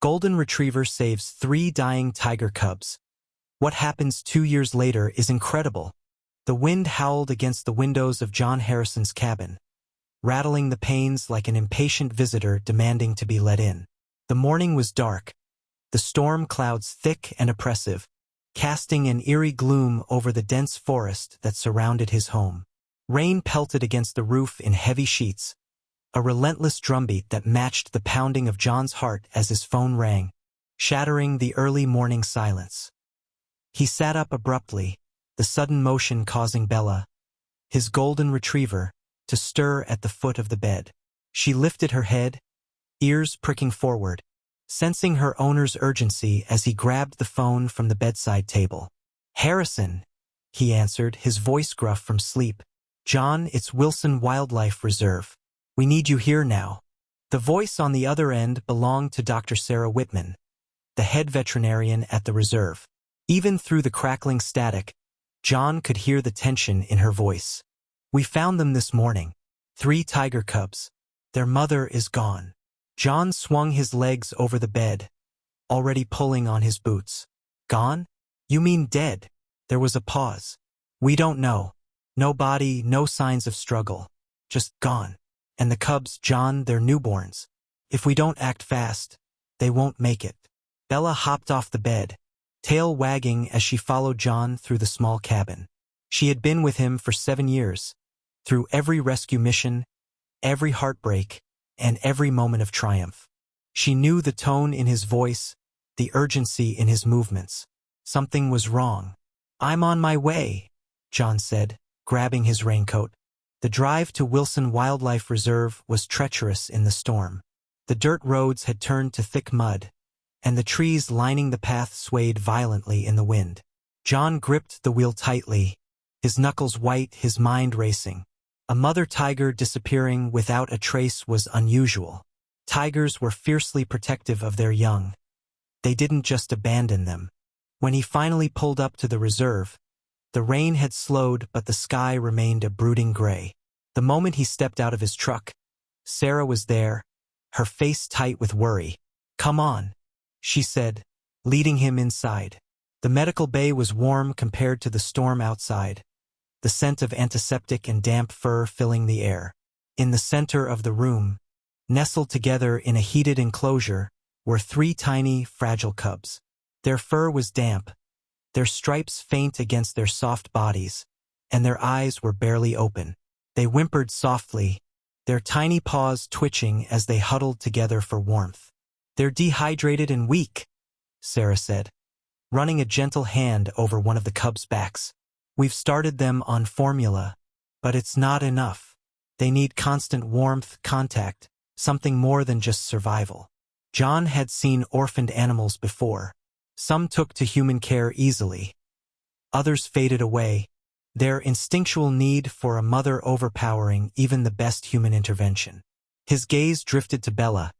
Golden Retriever saves 3 dying tiger cubs. What happens 2 years later is incredible. The wind howled against the windows of John Harrison's cabin, rattling the panes like an impatient visitor demanding to be let in. The morning was dark, the storm clouds thick and oppressive, casting an eerie gloom over the dense forest that surrounded his home. Rain pelted against the roof in heavy sheets, a relentless drumbeat that matched the pounding of John's heart as his phone rang, shattering the early morning silence. He sat up abruptly, the sudden motion causing Bella, his golden retriever, to stir at the foot of the bed. She lifted her head, ears pricking forward, sensing her owner's urgency as he grabbed the phone from the bedside table. "Harrison," he answered, his voice gruff from sleep. "John, it's Wilson Wildlife Reserve. We need you here now." The voice on the other end belonged to Dr. Sarah Whitman, the head veterinarian at the reserve. Even through the crackling static, John could hear the tension in her voice. "We found them this morning. 3 tiger cubs. Their mother is gone." John swung his legs over the bed, already pulling on his boots. "Gone? You mean dead?" There was a pause. "We don't know. No body, no signs of struggle. Just gone. And the cubs, John, they're newborns. If we don't act fast, they won't make it." Bella hopped off the bed, tail wagging as she followed John through the small cabin. She had been with him for 7 years, through every rescue mission, every heartbreak, and every moment of triumph. She knew the tone in his voice, the urgency in his movements. Something was wrong. "I'm on my way," John said, grabbing his raincoat. The drive to Wilson Wildlife Reserve was treacherous in the storm. The dirt roads had turned to thick mud, and the trees lining the path swayed violently in the wind. John gripped the wheel tightly, his knuckles white, his mind racing. A mother tiger disappearing without a trace was unusual. Tigers were fiercely protective of their young. They didn't just abandon them. When he finally pulled up to the reserve, the rain had slowed, but the sky remained a brooding gray. The moment he stepped out of his truck, Sarah was there, her face tight with worry. "Come on," she said, leading him inside. The medical bay was warm compared to the storm outside, the scent of antiseptic and damp fur filling the air. In the center of the room, nestled together in a heated enclosure, were 3 tiny, fragile cubs. Their fur was damp, their stripes faint against their soft bodies, and their eyes were barely open. They whimpered softly, their tiny paws twitching as they huddled together for warmth. "They're dehydrated and weak," Sarah said, running a gentle hand over one of the cubs' backs. "We've started them on formula, but it's not enough. They need constant warmth, contact, something more than just survival." John had seen orphaned animals before. Some took to human care easily. Others faded away, their instinctual need for a mother overpowering even the best human intervention. His gaze drifted to Bella,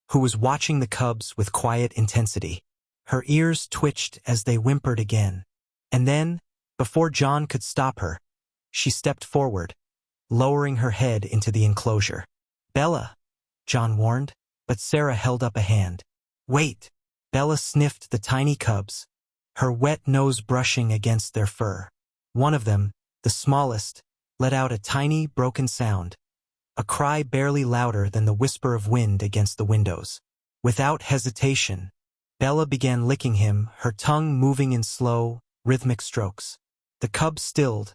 who was watching the cubs with quiet intensity. Her ears twitched as they whimpered again. And then, before John could stop her, she stepped forward, lowering her head into the enclosure. "Bella," John warned, but Sarah held up a hand. "Wait." Bella sniffed the tiny cubs, her wet nose brushing against their fur. One of them, the smallest, let out a tiny, broken sound, a cry barely louder than the whisper of wind against the windows. Without hesitation, Bella began licking him, her tongue moving in slow, rhythmic strokes. The cub stilled,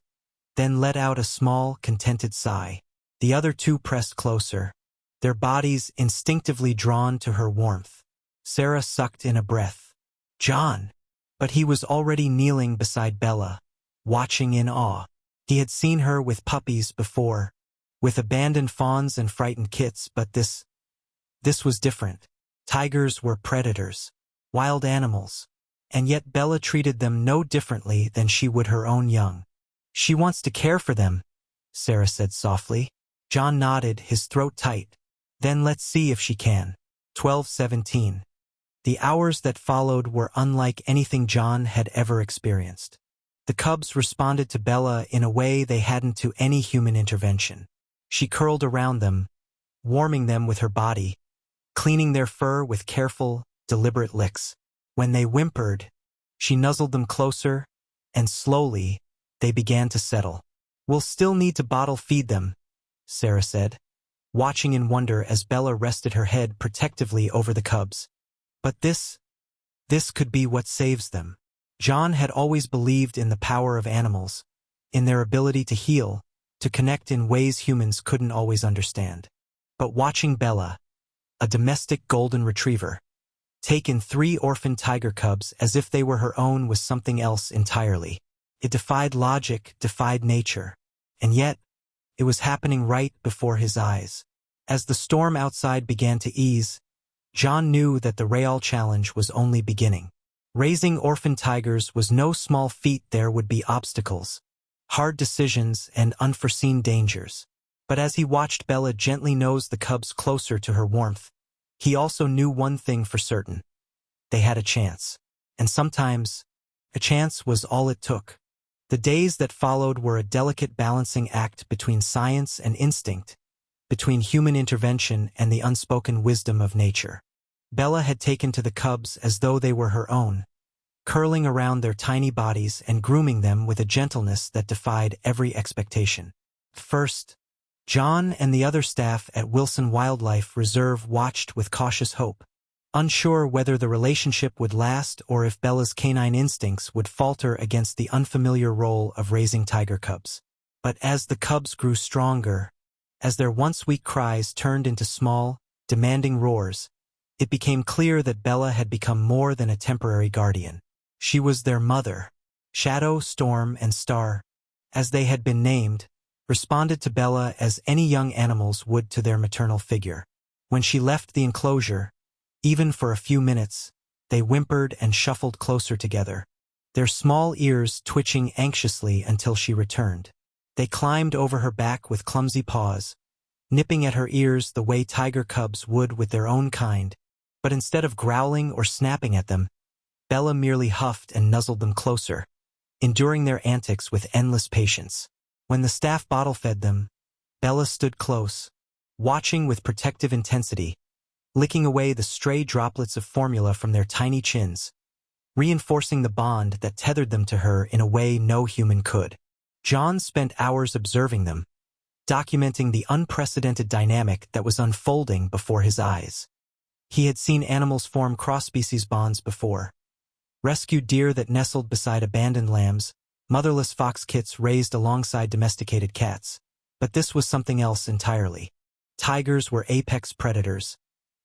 then let out a small, contented sigh. The other 2 pressed closer, their bodies instinctively drawn to her warmth. Sarah sucked in a breath. "John!" But he was already kneeling beside Bella, watching in awe. He had seen her with puppies before, with abandoned fawns and frightened kits, but this was different. Tigers were predators, wild animals, and yet Bella treated them no differently than she would her own young. "She wants to care for them," Sarah said softly. John nodded, his throat tight. "Then let's see if she can." 12:17. The hours that followed were unlike anything John had ever experienced. The cubs responded to Bella in a way they hadn't to any human intervention. She curled around them, warming them with her body, cleaning their fur with careful, deliberate licks. When they whimpered, she nuzzled them closer, and slowly, they began to settle. "We'll still need to bottle feed them," Sarah said, watching in wonder as Bella rested her head protectively over the cubs. "But this could be what saves them." John had always believed in the power of animals, in their ability to heal, to connect in ways humans couldn't always understand. But watching Bella, a domestic golden retriever, take in 3 orphan tiger cubs as if they were her own was something else entirely. It defied logic, defied nature. And yet, it was happening right before his eyes. As the storm outside began to ease, John knew that the Real Challenge was only beginning. Raising orphan tigers was no small feat. There would be obstacles, hard decisions, and unforeseen dangers. But as he watched Bella gently nose the cubs closer to her warmth, he also knew one thing for certain. They had a chance. And sometimes, a chance was all it took. The days that followed were a delicate balancing act between science and instinct, between human intervention and the unspoken wisdom of nature. Bella had taken to the cubs as though they were her own, curling around their tiny bodies and grooming them with a gentleness that defied every expectation. First, John and the other staff at Wilson Wildlife Reserve watched with cautious hope, unsure whether the relationship would last or if Bella's canine instincts would falter against the unfamiliar role of raising tiger cubs. But as the cubs grew stronger, as their once weak cries turned into small, demanding roars, it became clear that Bella had become more than a temporary guardian. She was their mother. Shadow, Storm, and Star, as they had been named, responded to Bella as any young animals would to their maternal figure. When she left the enclosure, even for a few minutes, they whimpered and shuffled closer together, their small ears twitching anxiously until she returned. They climbed over her back with clumsy paws, nipping at her ears the way tiger cubs would with their own kind. But instead of growling or snapping at them, Bella merely huffed and nuzzled them closer, enduring their antics with endless patience. When the staff bottle-fed them, Bella stood close, watching with protective intensity, licking away the stray droplets of formula from their tiny chins, reinforcing the bond that tethered them to her in a way no human could. John spent hours observing them, documenting the unprecedented dynamic that was unfolding before his eyes. He had seen animals form cross-species bonds before. Rescued deer that nestled beside abandoned lambs, motherless fox kits raised alongside domesticated cats. But this was something else entirely. Tigers were apex predators,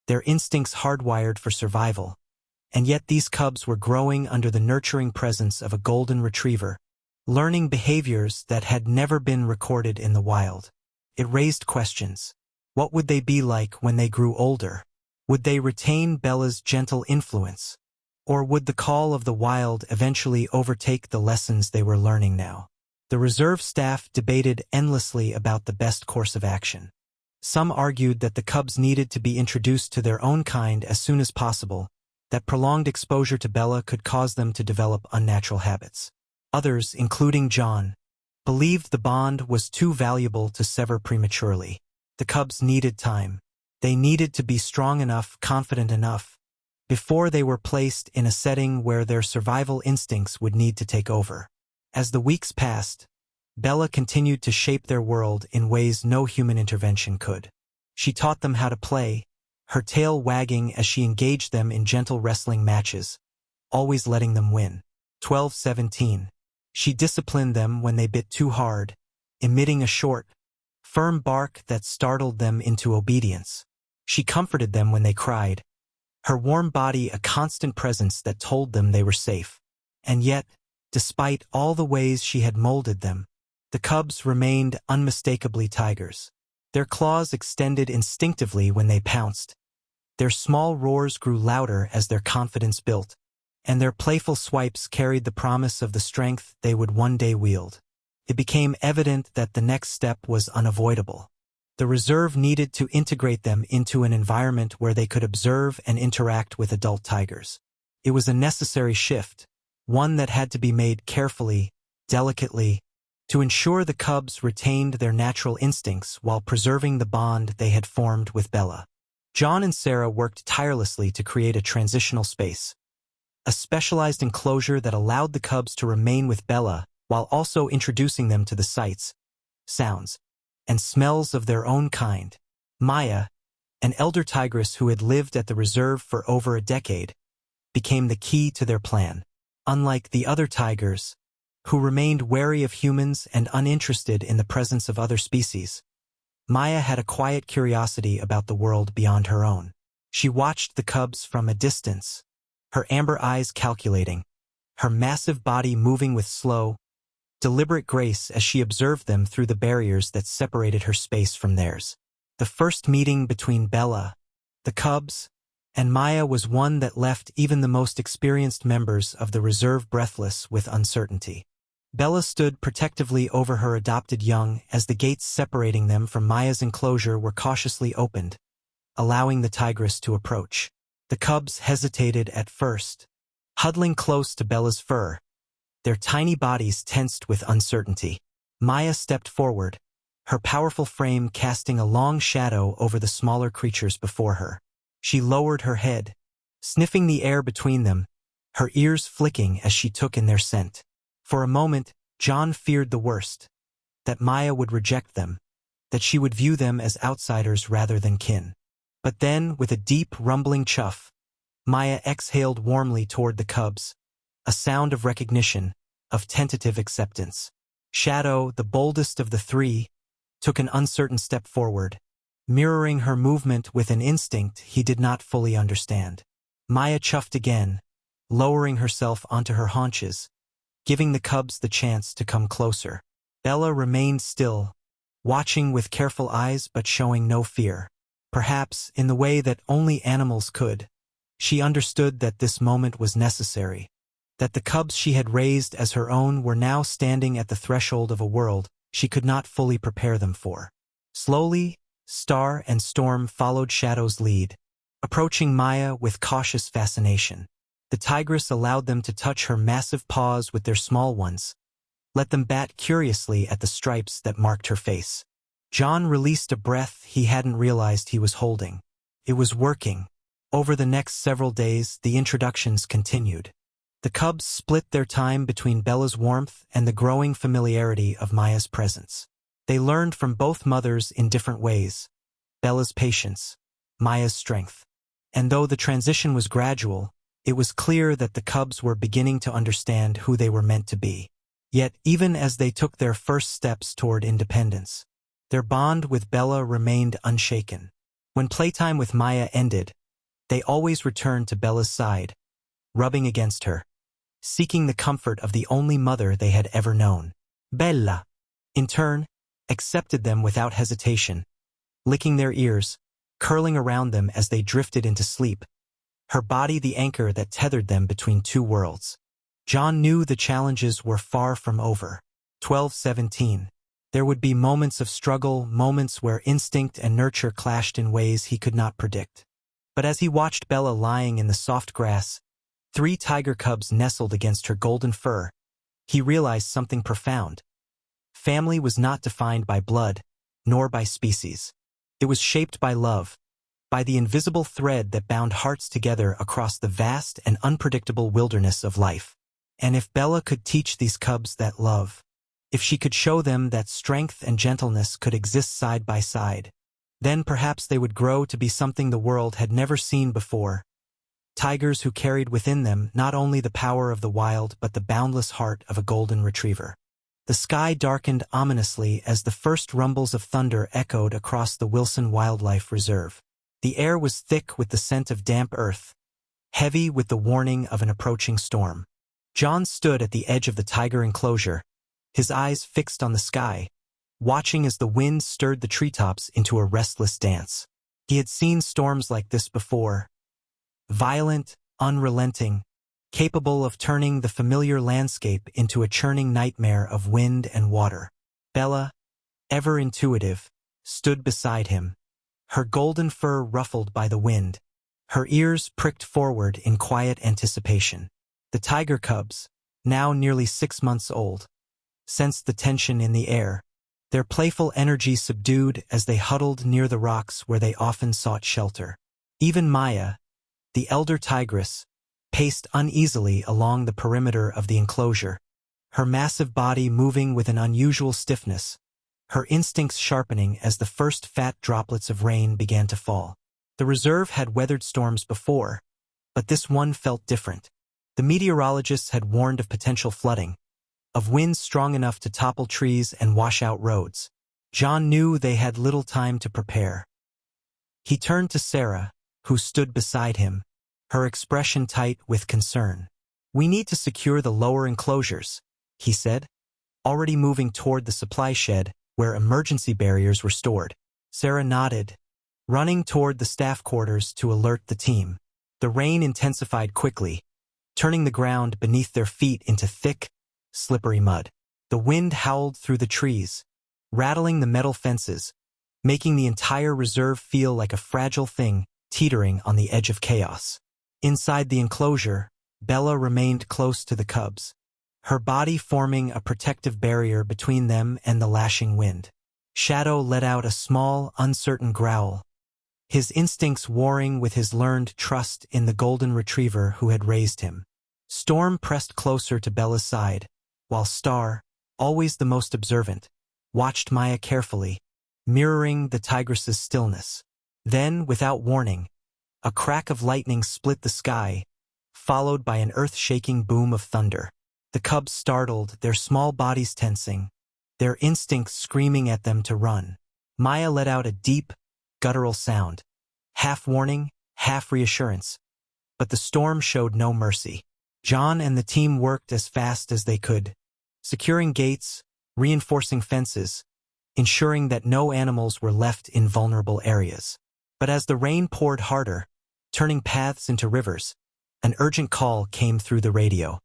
their instincts hardwired for survival. And yet these cubs were growing under the nurturing presence of a golden retriever, learning behaviors that had never been recorded in the wild. It raised questions. What would they be like when they grew older? Would they retain Bella's gentle influence? Or would the call of the wild eventually overtake the lessons they were learning now? The reserve staff debated endlessly about the best course of action. Some argued that the cubs needed to be introduced to their own kind as soon as possible, that prolonged exposure to Bella could cause them to develop unnatural habits. Others, including John, believed the bond was too valuable to sever prematurely. The cubs needed time. They needed to be strong enough, confident enough, before they were placed in a setting where their survival instincts would need to take over. As the weeks passed, Bella continued to shape their world in ways no human intervention could. She taught them how to play, her tail wagging as she engaged them in gentle wrestling matches, always letting them win. 12-17. She disciplined them when they bit too hard, emitting a short, firm bark that startled them into obedience. She comforted them when they cried, her warm body a constant presence that told them they were safe. And yet, despite all the ways she had molded them, the cubs remained unmistakably tigers. Their claws extended instinctively when they pounced. Their small roars grew louder as their confidence built, and their playful swipes carried the promise of the strength they would one day wield. It became evident that the next step was unavoidable. The reserve needed to integrate them into an environment where they could observe and interact with adult tigers. It was a necessary shift, one that had to be made carefully, delicately, to ensure the cubs retained their natural instincts while preserving the bond they had formed with Bella. John and Sarah worked tirelessly to create a transitional space, a specialized enclosure that allowed the cubs to remain with Bella while also introducing them to the sights, sounds, and smells of their own kind. Maya, an elder tigress who had lived at the reserve for over a decade, became the key to their plan. Unlike the other tigers, who remained wary of humans and uninterested in the presence of other species, Maya had a quiet curiosity about the world beyond her own. She watched the cubs from a distance, her amber eyes calculating, her massive body moving with slow, deliberate grace as she observed them through the barriers that separated her space from theirs. The first meeting between Bella, the cubs, and Maya was one that left even the most experienced members of the reserve breathless with uncertainty. Bella stood protectively over her adopted young as the gates separating them from Maya's enclosure were cautiously opened, allowing the tigress to approach. The cubs hesitated at first, huddling close to Bella's fur, their tiny bodies tensed with uncertainty. Maya stepped forward, her powerful frame casting a long shadow over the smaller creatures before her. She lowered her head, sniffing the air between them, her ears flicking as she took in their scent. For a moment, John feared the worst, that Maya would reject them, that she would view them as outsiders rather than kin. But then, with a deep, rumbling chuff, Maya exhaled warmly toward the cubs, a sound of recognition, of tentative acceptance. Shadow, the boldest of the three, took an uncertain step forward, mirroring her movement with an instinct he did not fully understand. Maya chuffed again, lowering herself onto her haunches, giving the cubs the chance to come closer. Bella remained still, watching with careful eyes but showing no fear. Perhaps, in the way that only animals could, she understood that this moment was necessary, that the cubs she had raised as her own were now standing at the threshold of a world she could not fully prepare them for. Slowly, Star and Storm followed Shadow's lead, approaching Maya with cautious fascination. The tigress allowed them to touch her massive paws with their small ones, let them bat curiously at the stripes that marked her face. John released a breath he hadn't realized he was holding. It was working. Over the next several days, the introductions continued. The cubs split their time between Bella's warmth and the growing familiarity of Maya's presence. They learned from both mothers in different ways, Bella's patience, Maya's strength. And though the transition was gradual, it was clear that the cubs were beginning to understand who they were meant to be. Yet, even as they took their first steps toward independence, their bond with Bella remained unshaken. When playtime with Maya ended, they always returned to Bella's side, rubbing against her, seeking the comfort of the only mother they had ever known. Bella, in turn, accepted them without hesitation, licking their ears, curling around them as they drifted into sleep, her body the anchor that tethered them between two worlds. John knew the challenges were far from over. 12:17. There would be moments of struggle, moments where instinct and nurture clashed in ways he could not predict. But as he watched Bella lying in the soft grass, 3 tiger cubs nestled against her golden fur, he realized something profound. Family was not defined by blood, nor by species. It was shaped by love, by the invisible thread that bound hearts together across the vast and unpredictable wilderness of life. And if Bella could teach these cubs that love, if she could show them that strength and gentleness could exist side by side, then perhaps they would grow to be something the world had never seen before. Tigers who carried within them not only the power of the wild but the boundless heart of a golden retriever. The sky darkened ominously as the first rumbles of thunder echoed across the Wilson Wildlife Reserve. The air was thick with the scent of damp earth, heavy with the warning of an approaching storm. John stood at the edge of the tiger enclosure, his eyes fixed on the sky, watching as the wind stirred the treetops into a restless dance. He had seen storms like this before, violent, unrelenting, capable of turning the familiar landscape into a churning nightmare of wind and water. Bella, ever intuitive, stood beside him, her golden fur ruffled by the wind, her ears pricked forward in quiet anticipation. The tiger cubs, now nearly 6 months old, sensed the tension in the air, their playful energy subdued as they huddled near the rocks where they often sought shelter. Even Maya, the elder tigress, paced uneasily along the perimeter of the enclosure, her massive body moving with an unusual stiffness, her instincts sharpening as the first fat droplets of rain began to fall. The reserve had weathered storms before, but this one felt different. The meteorologists had warned of potential flooding, of winds strong enough to topple trees and wash out roads. John knew they had little time to prepare. He turned to Sarah, who stood beside him, her expression tight with concern. "We need to secure the lower enclosures," he said, already moving toward the supply shed where emergency barriers were stored. Sarah nodded, running toward the staff quarters to alert the team. The rain intensified quickly, turning the ground beneath their feet into thick, slippery mud. The wind howled through the trees, rattling the metal fences, making the entire reserve feel like a fragile thing teetering on the edge of chaos. Inside the enclosure, Bella remained close to the cubs, her body forming a protective barrier between them and the lashing wind. Shadow let out a small, uncertain growl, his instincts warring with his learned trust in the golden retriever who had raised him. Storm pressed closer to Bella's side, while Star, always the most observant, watched Maya carefully, mirroring the tigress's stillness. Then, without warning, a crack of lightning split the sky, followed by an earth-shaking boom of thunder. The cubs startled, their small bodies tensing, their instincts screaming at them to run. Maya let out a deep, guttural sound, half warning, half reassurance, but the storm showed no mercy. John and the team worked as fast as they could, securing gates, reinforcing fences, ensuring that no animals were left in vulnerable areas. But as the rain poured harder, turning paths into rivers, an urgent call came through the radio.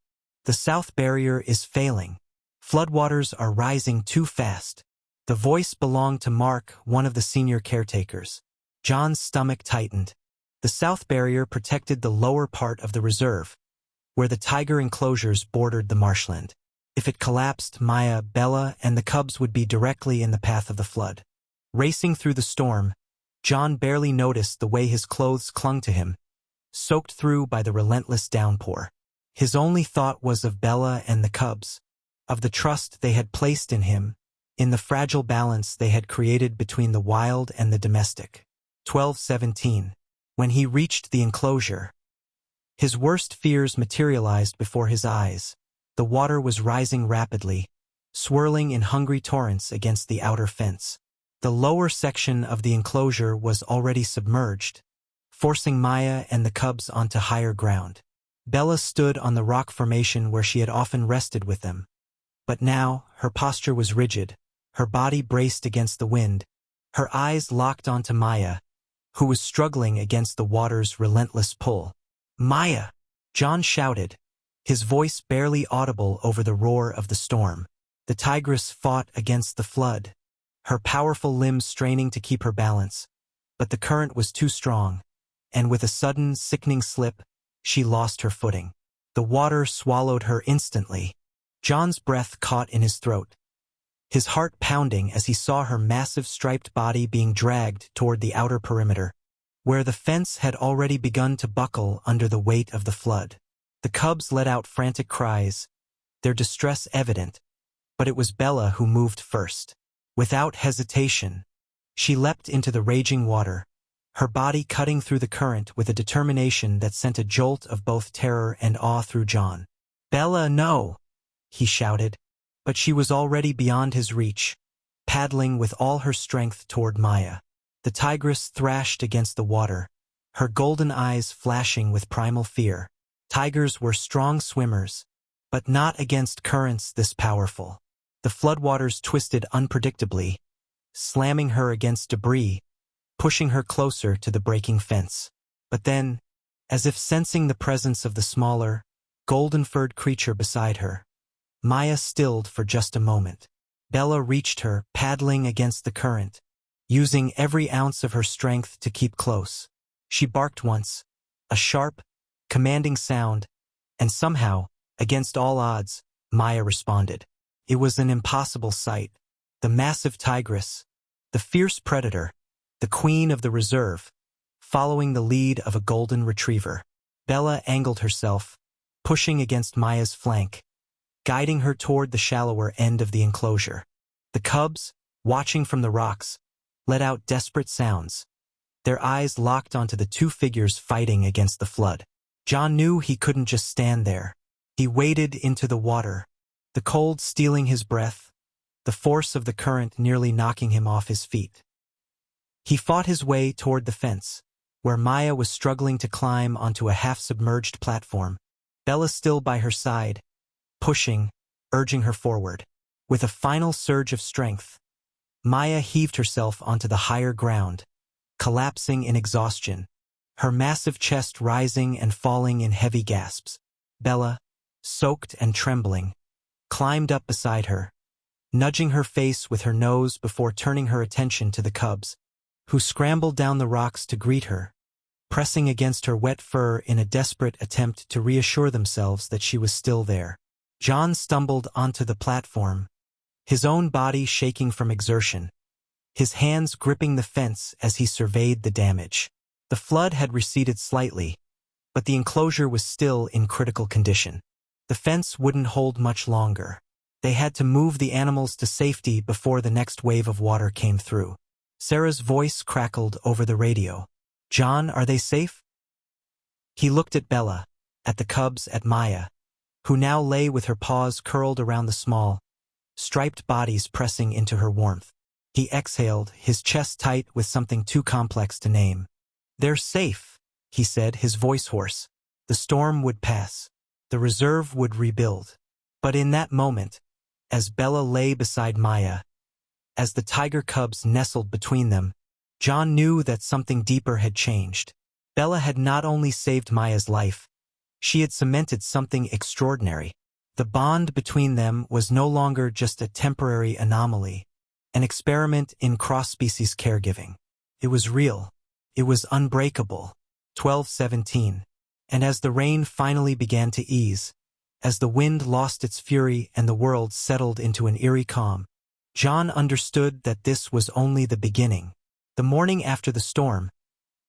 "The south barrier is failing. Floodwaters are rising too fast." The voice belonged to Mark, one of the senior caretakers. John's stomach tightened. The south barrier protected the lower part of the reserve, where the tiger enclosures bordered the marshland. If it collapsed, Maya, Bella, and the cubs would be directly in the path of the flood. Racing through the storm, John barely noticed the way his clothes clung to him, soaked through by the relentless downpour. His only thought was of Bella and the cubs, of the trust they had placed in him, in the fragile balance they had created between the wild and the domestic. 12:17. When he reached the enclosure, his worst fears materialized before his eyes. The water was rising rapidly, swirling in hungry torrents against the outer fence. The lower section of the enclosure was already submerged, forcing Maya and the cubs onto higher ground. Bella stood on the rock formation where she had often rested with them. But now, her posture was rigid, her body braced against the wind, her eyes locked onto Maya, who was struggling against the water's relentless pull. "Maya!" John shouted, his voice barely audible over the roar of the storm. The tigress fought against the flood, her powerful limbs straining to keep her balance, but the current was too strong, and with a sudden, sickening slip, she lost her footing. The water swallowed her instantly. John's breath caught in his throat, his heart pounding as he saw her massive striped body being dragged toward the outer perimeter, where the fence had already begun to buckle under the weight of the flood. The cubs let out frantic cries, their distress evident, but it was Bella who moved first. Without hesitation, she leapt into the raging water, her body cutting through the current with a determination that sent a jolt of both terror and awe through John. "Bella, no!" he shouted, but she was already beyond his reach, paddling with all her strength toward Maya. The tigress thrashed against the water, her golden eyes flashing with primal fear. Tigers were strong swimmers, but not against currents this powerful. The floodwaters twisted unpredictably, slamming her against debris, pushing her closer to the breaking fence. But then, as if sensing the presence of the smaller, golden-furred creature beside her, Maya stilled for just a moment. Bella reached her, paddling against the current, using every ounce of her strength to keep close. She barked once, a sharp, commanding sound, and somehow, against all odds, Maya responded. It was an impossible sight. The massive tigress, the fierce predator, the queen of the reserve, following the lead of a golden retriever. Bella angled herself, pushing against Maya's flank, guiding her toward the shallower end of the enclosure. The cubs, watching from the rocks, let out desperate sounds, their eyes locked onto the two figures fighting against the flood. John knew he couldn't just stand there. He waded into the water, the cold stealing his breath, the force of the current nearly knocking him off his feet. He fought his way toward the fence, where Maya was struggling to climb onto a half-submerged platform, Bella still by her side, pushing, urging her forward. With a final surge of strength, Maya heaved herself onto the higher ground, collapsing in exhaustion, her massive chest rising and falling in heavy gasps. Bella, soaked and trembling, climbed up beside her, nudging her face with her nose before turning her attention to the cubs, who scrambled down the rocks to greet her, pressing against her wet fur in a desperate attempt to reassure themselves that she was still there. John stumbled onto the platform, his own body shaking from exertion, his hands gripping the fence as he surveyed the damage. The flood had receded slightly, but the enclosure was still in critical condition. The fence wouldn't hold much longer. They had to move the animals to safety before the next wave of water came through. Sarah's voice crackled over the radio. "John, are they safe?" He looked at Bella, at the cubs, at Maya, who now lay with her paws curled around the small, striped bodies pressing into her warmth. He exhaled, his chest tight with something too complex to name. "They're safe," he said, his voice hoarse. The storm would pass. The reserve would rebuild. But in that moment, as Bella lay beside Maya, as the tiger cubs nestled between them, John knew that something deeper had changed. Bella had not only saved Maya's life, she had cemented something extraordinary. The bond between them was no longer just a temporary anomaly, an experiment in cross-species caregiving. It was real. It was unbreakable. 12:17. And as the rain finally began to ease, as the wind lost its fury and the world settled into an eerie calm, John understood that this was only the beginning. The morning after the storm,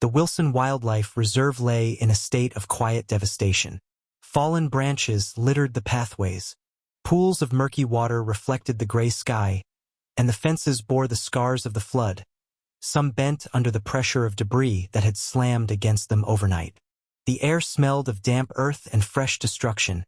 the Wilson Wildlife Reserve lay in a state of quiet devastation. Fallen branches littered the pathways, pools of murky water reflected the gray sky, and the fences bore the scars of the flood, some bent under the pressure of debris that had slammed against them overnight. The air smelled of damp earth and fresh destruction,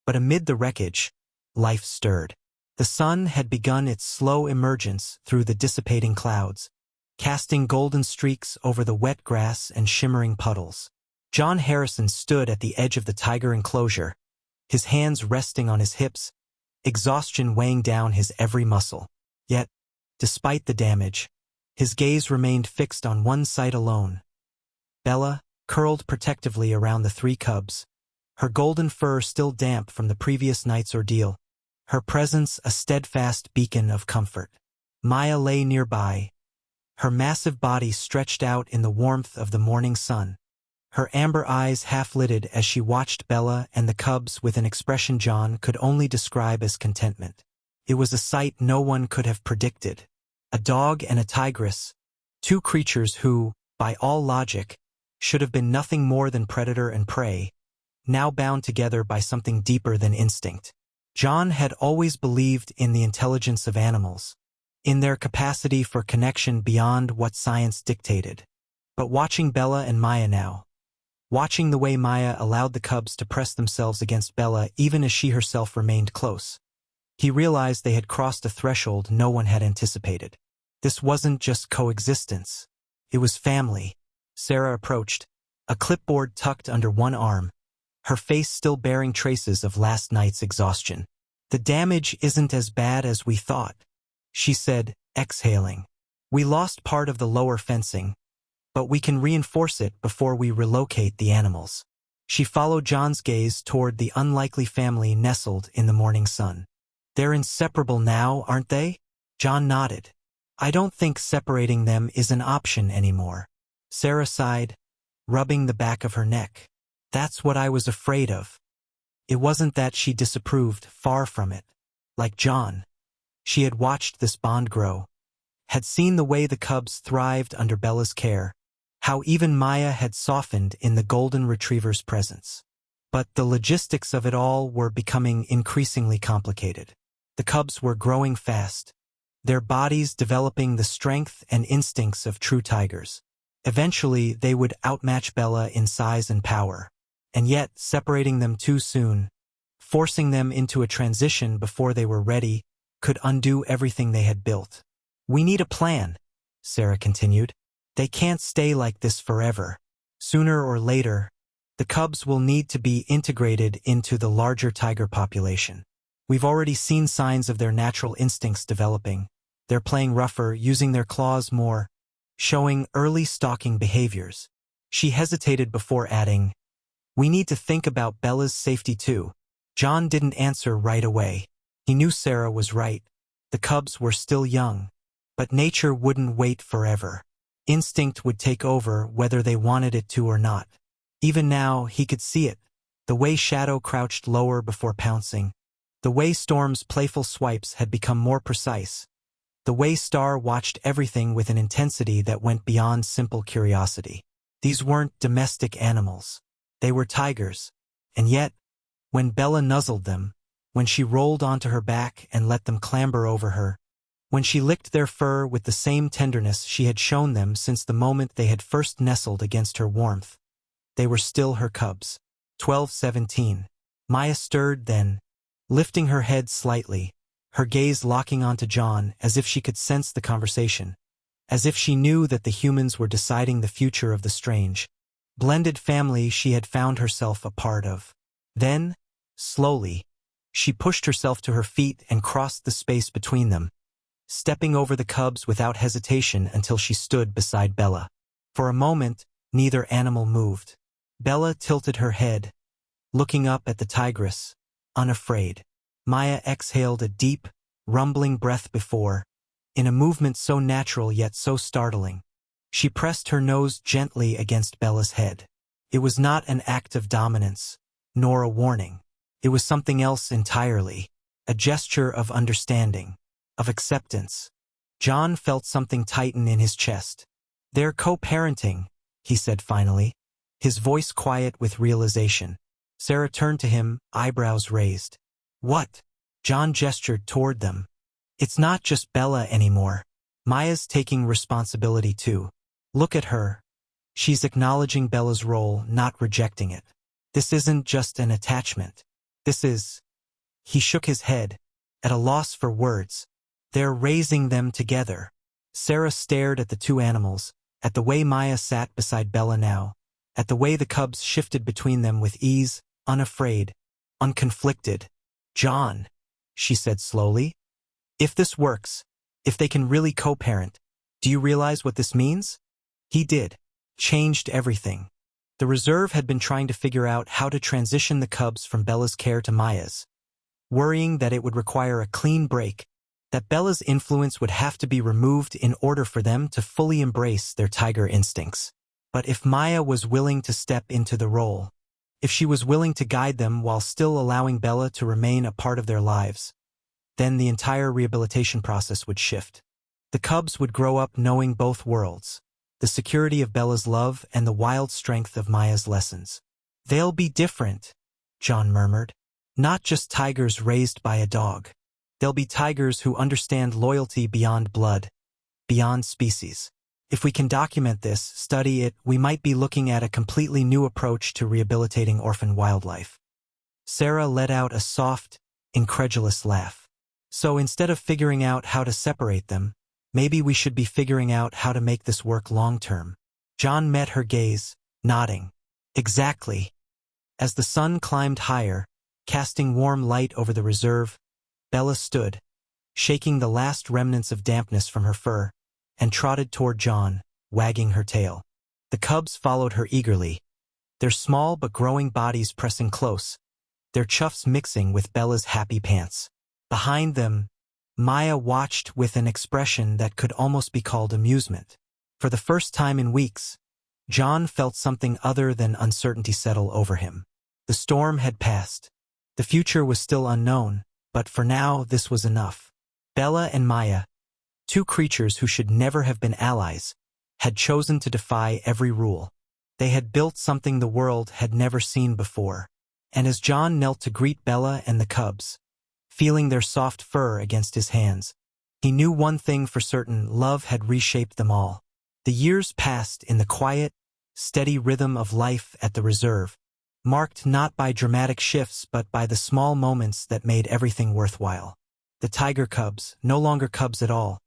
but amid the wreckage, life stirred. The sun had begun its slow emergence through the dissipating clouds, casting golden streaks over the wet grass and shimmering puddles. John Harrison stood at the edge of the tiger enclosure, his hands resting on his hips, exhaustion weighing down his every muscle. Yet, despite the damage, his gaze remained fixed on one sight alone. Bella, curled protectively around the three cubs, her golden fur still damp from the previous night's ordeal, her presence a steadfast beacon of comfort. Maya lay nearby, her massive body stretched out in the warmth of the morning sun, her amber eyes half-lidded as she watched Bella and the cubs with an expression John could only describe as contentment. It was a sight no one could have predicted. A dog and a tigress, two creatures who, by all logic, should have been nothing more than predator and prey, now bound together by something deeper than instinct. John had always believed in the intelligence of animals, in their capacity for connection beyond what science dictated. But watching Bella and Maya now, watching the way Maya allowed the cubs to press themselves against Bella even as she herself remained close, he realized they had crossed a threshold no one had anticipated. This wasn't just coexistence. It was family. Sarah approached, a clipboard tucked under one arm, her face still bearing traces of last night's exhaustion. "The damage isn't as bad as we thought," she said, exhaling. "We lost part of the lower fencing, but we can reinforce it before we relocate the animals." She followed John's gaze toward the unlikely family nestled in the morning sun. "They're inseparable now, aren't they?" John nodded. "I don't think separating them is an option anymore." Sarah sighed, rubbing the back of her neck. "That's what I was afraid of." It wasn't that she disapproved, far from it. Like John, she had watched this bond grow, had seen the way the cubs thrived under Bella's care, how even Maya had softened in the golden retriever's presence. But the logistics of it all were becoming increasingly complicated. The cubs were growing fast, their bodies developing the strength and instincts of true tigers. Eventually, they would outmatch Bella in size and power, and yet separating them too soon, forcing them into a transition before they were ready, could undo everything they had built. "We need a plan," Sarah continued. "They can't stay like this forever. Sooner or later, the cubs will need to be integrated into the larger tiger population. We've already seen signs of their natural instincts developing. They're playing rougher, using their claws more, showing early stalking behaviors." She hesitated before adding, "We need to think about Bella's safety too." John didn't answer right away. He knew Sarah was right. The cubs were still young, but nature wouldn't wait forever. Instinct would take over whether they wanted it to or not. Even now, he could see it, the way Shadow crouched lower before pouncing, the way Storm's playful swipes had become more precise, the way Star watched everything with an intensity that went beyond simple curiosity. These weren't domestic animals. They were tigers. And yet, when Bella nuzzled them, when she rolled onto her back and let them clamber over her, when she licked their fur with the same tenderness she had shown them since the moment they had first nestled against her warmth, they were still her cubs. 12:17. Maya stirred then, lifting her head slightly, her gaze locking onto John as if she could sense the conversation, as if she knew that the humans were deciding the future of the strange, blended family she had found herself a part of. Then, slowly, she pushed herself to her feet and crossed the space between them, stepping over the cubs without hesitation until she stood beside Bella. For a moment, neither animal moved. Bella tilted her head, looking up at the tigress, unafraid. Maya exhaled a deep, rumbling breath before, in a movement so natural yet so startling. She pressed her nose gently against Bella's head. It was not an act of dominance, nor a warning. It was something else entirely, a gesture of understanding, of acceptance. John felt something tighten in his chest. "They're co-parenting," he said finally, his voice quiet with realization. Sarah turned to him, eyebrows raised. "What?" John gestured toward them. "It's not just Bella anymore. Maya's taking responsibility too. Look at her. She's acknowledging Bella's role, not rejecting it. This isn't just an attachment. This is—" He shook his head, at a loss for words. "They're raising them together." Sarah stared at the two animals, at the way Maya sat beside Bella now, at the way the cubs shifted between them with ease, unafraid, unconflicted. "John," she said slowly, "if this works, if they can really co-parent, do you realize what this means?" He did. Changed everything. The reserve had been trying to figure out how to transition the cubs from Bella's care to Maya's, worrying that it would require a clean break, that Bella's influence would have to be removed in order for them to fully embrace their tiger instincts. But if Maya was willing to step into the role, if she was willing to guide them while still allowing Bella to remain a part of their lives, then the entire rehabilitation process would shift. The cubs would grow up knowing both worlds, the security of Bella's love and the wild strength of Maya's lessons. "They'll be different," John murmured. "Not just tigers raised by a dog. They'll be tigers who understand loyalty beyond blood, beyond species. If we can document this, study it, we might be looking at a completely new approach to rehabilitating orphan wildlife." Sarah let out a soft, incredulous laugh. "So instead of figuring out how to separate them, maybe we should be figuring out how to make this work long-term." John met her gaze, nodding. "Exactly." As the sun climbed higher, casting warm light over the reserve, Bella stood, shaking the last remnants of dampness from her fur, and trotted toward John, wagging her tail. The cubs followed her eagerly, their small but growing bodies pressing close, their chuffs mixing with Bella's happy pants. Behind them, Maya watched with an expression that could almost be called amusement. For the first time in weeks, John felt something other than uncertainty settle over him. The storm had passed. The future was still unknown, but for now this was enough. Bella and Maya, two creatures who should never have been allies, had chosen to defy every rule. They had built something the world had never seen before. And as John knelt to greet Bella and the cubs, feeling their soft fur against his hands, he knew one thing for certain: love had reshaped them all. The years passed in the quiet, steady rhythm of life at the reserve, marked not by dramatic shifts but by the small moments that made everything worthwhile. The tiger cubs, no longer cubs at all,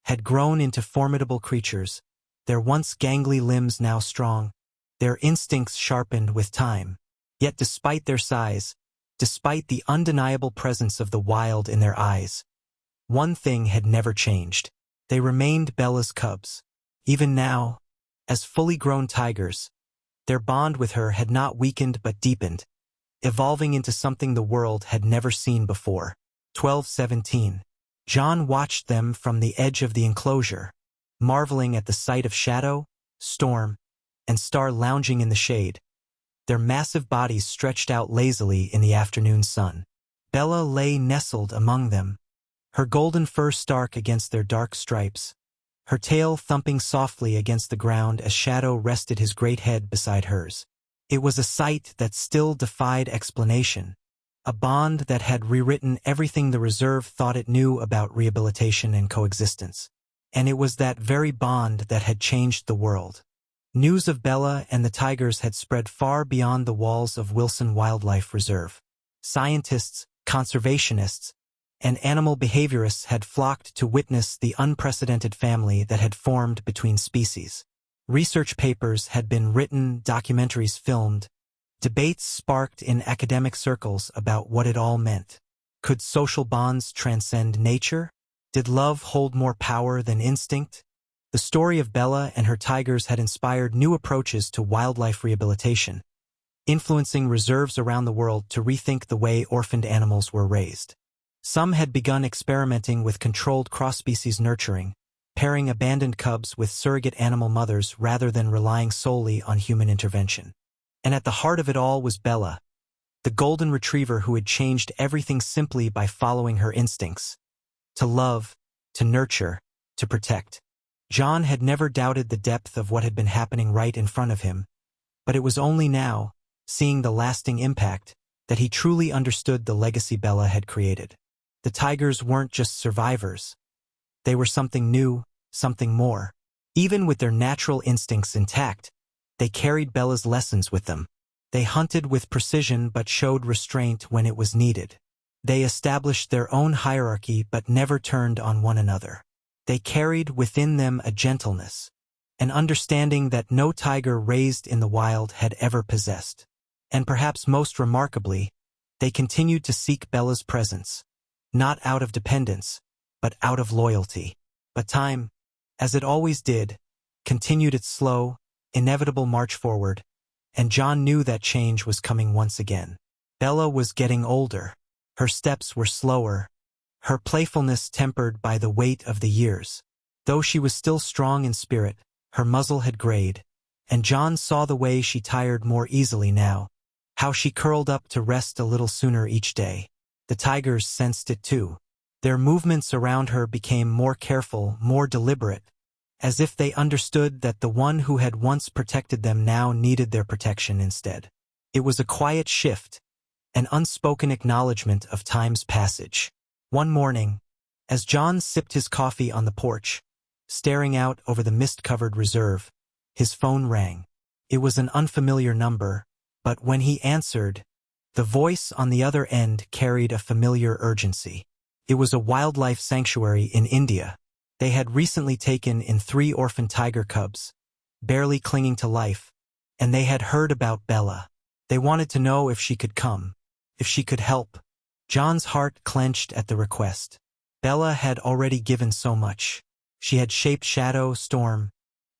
had grown into formidable creatures, their once gangly limbs now strong, their instincts sharpened with time. Yet despite their size, despite the undeniable presence of the wild in their eyes, one thing had never changed. They remained Bella's cubs. Even now, as fully grown tigers, their bond with her had not weakened but deepened, evolving into something the world had never seen before. 12:17. John watched them from the edge of the enclosure, marveling at the sight of Shadow, Storm, and Star lounging in the shade, their massive bodies stretched out lazily in the afternoon sun. Bella lay nestled among them, her golden fur stark against their dark stripes, her tail thumping softly against the ground as Shadow rested his great head beside hers. It was a sight that still defied explanation, a bond that had rewritten everything the reserve thought it knew about rehabilitation and coexistence. And it was that very bond that had changed the world. News of Bella and the tigers had spread far beyond the walls of Wilson Wildlife Reserve. Scientists, conservationists, and animal behaviorists had flocked to witness the unprecedented family that had formed between species. Research papers had been written, documentaries filmed, debates sparked in academic circles about what it all meant. Could social bonds transcend nature? Did love hold more power than instinct? The story of Bella and her tigers had inspired new approaches to wildlife rehabilitation, influencing reserves around the world to rethink the way orphaned animals were raised. Some had begun experimenting with controlled cross-species nurturing, pairing abandoned cubs with surrogate animal mothers rather than relying solely on human intervention. And at the heart of it all was Bella, the golden retriever who had changed everything simply by following her instincts. To love, to nurture, to protect. John had never doubted the depth of what had been happening right in front of him, but it was only now, seeing the lasting impact, that he truly understood the legacy Bella had created. The tigers weren't just survivors. They were something new, something more. Even with their natural instincts intact, they carried Bella's lessons with them. They hunted with precision but showed restraint when it was needed. They established their own hierarchy but never turned on one another. They carried within them a gentleness, an understanding that no tiger raised in the wild had ever possessed. And perhaps most remarkably, they continued to seek Bella's presence, not out of dependence, but out of loyalty. But time, as it always did, continued its slow, inevitable march forward, and John knew that change was coming once again. Bella was getting older. Her steps were slower, her playfulness tempered by the weight of the years. Though she was still strong in spirit, her muzzle had grayed, and John saw the way she tired more easily now, how she curled up to rest a little sooner each day. The tigers sensed it too. Their movements around her became more careful, more deliberate, as if they understood that the one who had once protected them now needed their protection instead. It was a quiet shift, an unspoken acknowledgement of time's passage. One morning, as John sipped his coffee on the porch, staring out over the mist-covered reserve, his phone rang. It was an unfamiliar number, but when he answered, the voice on the other end carried a familiar urgency. It was a wildlife sanctuary in India. They had recently taken in 3 orphan tiger cubs, barely clinging to life, and they had heard about Bella. They wanted to know if she could come, if she could help. John's heart clenched at the request. Bella had already given so much. She had shaped Shadow, Storm,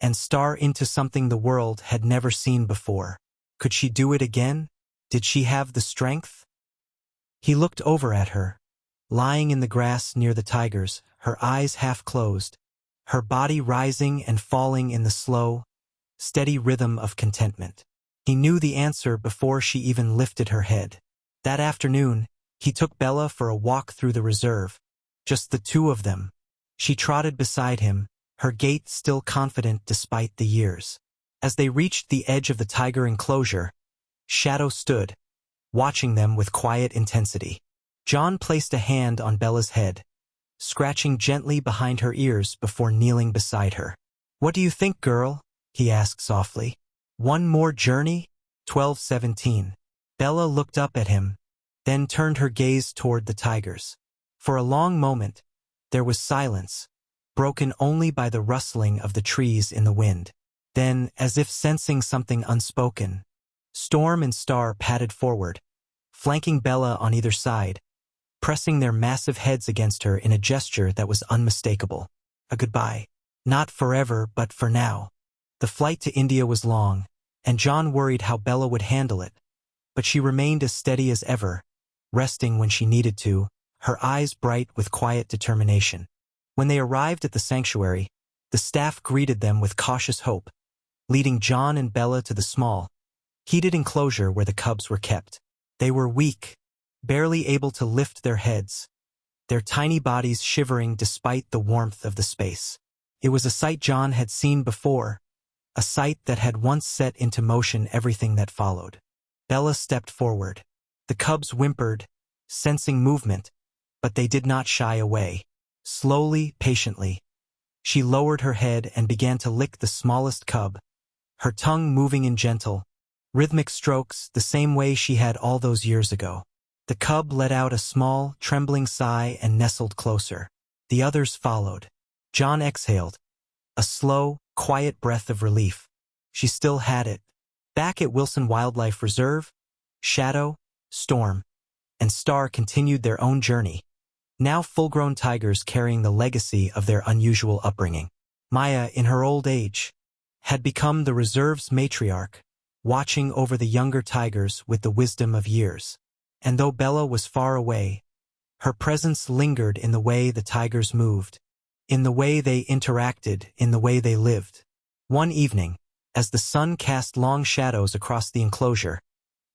and Star into something the world had never seen before. Could she do it again? Did she have the strength? He looked over at her, lying in the grass near the tigers, her eyes half closed, her body rising and falling in the slow, steady rhythm of contentment. He knew the answer before she even lifted her head. That afternoon, he took Bella for a walk through the reserve, just the two of them. She trotted beside him, her gait still confident despite the years. As they reached the edge of the tiger enclosure, Shadow stood, watching them with quiet intensity. John placed a hand on Bella's head, scratching gently behind her ears before kneeling beside her. "What do you think, girl?" he asked softly. "One more journey?" 12:17. Bella looked up at him, then turned her gaze toward the tigers. For a long moment, there was silence, broken only by the rustling of the trees in the wind. Then, as if sensing something unspoken, Storm and Star padded forward, flanking Bella on either side, pressing their massive heads against her in a gesture that was unmistakable. A goodbye. Not forever, but for now. The flight to India was long, and John worried how Bella would handle it, but she remained as steady as ever, resting when she needed to, her eyes bright with quiet determination. When they arrived at the sanctuary, the staff greeted them with cautious hope, leading John and Bella to the small, heated enclosure where the cubs were kept. They were weak, barely able to lift their heads, their tiny bodies shivering despite the warmth of the space. It was a sight John had seen before, a sight that had once set into motion everything that followed. Bella stepped forward. The cubs whimpered, sensing movement, but they did not shy away. Slowly, patiently, she lowered her head and began to lick the smallest cub, her tongue moving in gentle, rhythmic strokes the same way she had all those years ago. The cub let out a small, trembling sigh and nestled closer. The others followed. John exhaled, a slow, quiet breath of relief. She still had it. Back at Wilson Wildlife Reserve, Shadow, Storm, and Star continued their own journey, now full-grown tigers carrying the legacy of their unusual upbringing. Maya, in her old age, had become the reserve's matriarch, watching over the younger tigers with the wisdom of years. And though Bella was far away, her presence lingered in the way the tigers moved, in the way they interacted, in the way they lived. One evening, as the sun cast long shadows across the enclosure,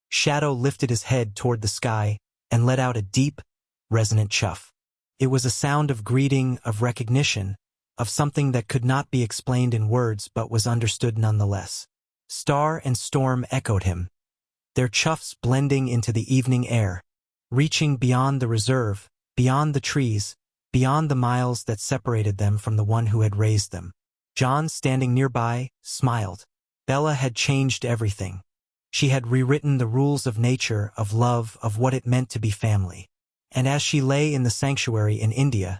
Shadow lifted his head toward the sky and let out a deep, resonant chuff. It was a sound of greeting, of recognition, of something that could not be explained in words but was understood nonetheless. Star and Storm echoed him, their chuffs blending into the evening air, reaching beyond the reserve, beyond the trees, beyond the miles that separated them from the one who had raised them. John, standing nearby, smiled. Bella had changed everything. She had rewritten the rules of nature, of love, of what it meant to be family. And as she lay in the sanctuary in India,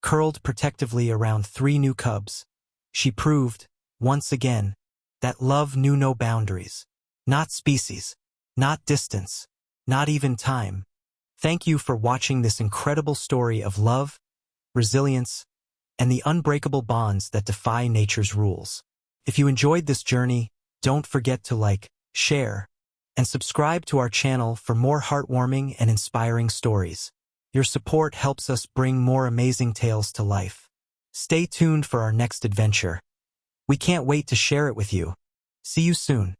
curled protectively around 3 new cubs, she proved, once again, that love knew no boundaries. Not species, not distance, not even time. Thank you for watching this incredible story of love, resilience, and the unbreakable bonds that defy nature's rules. If you enjoyed this journey, don't forget to like, share, and subscribe to our channel for more heartwarming and inspiring stories. Your support helps us bring more amazing tales to life. Stay tuned for our next adventure. We can't wait to share it with you. See you soon.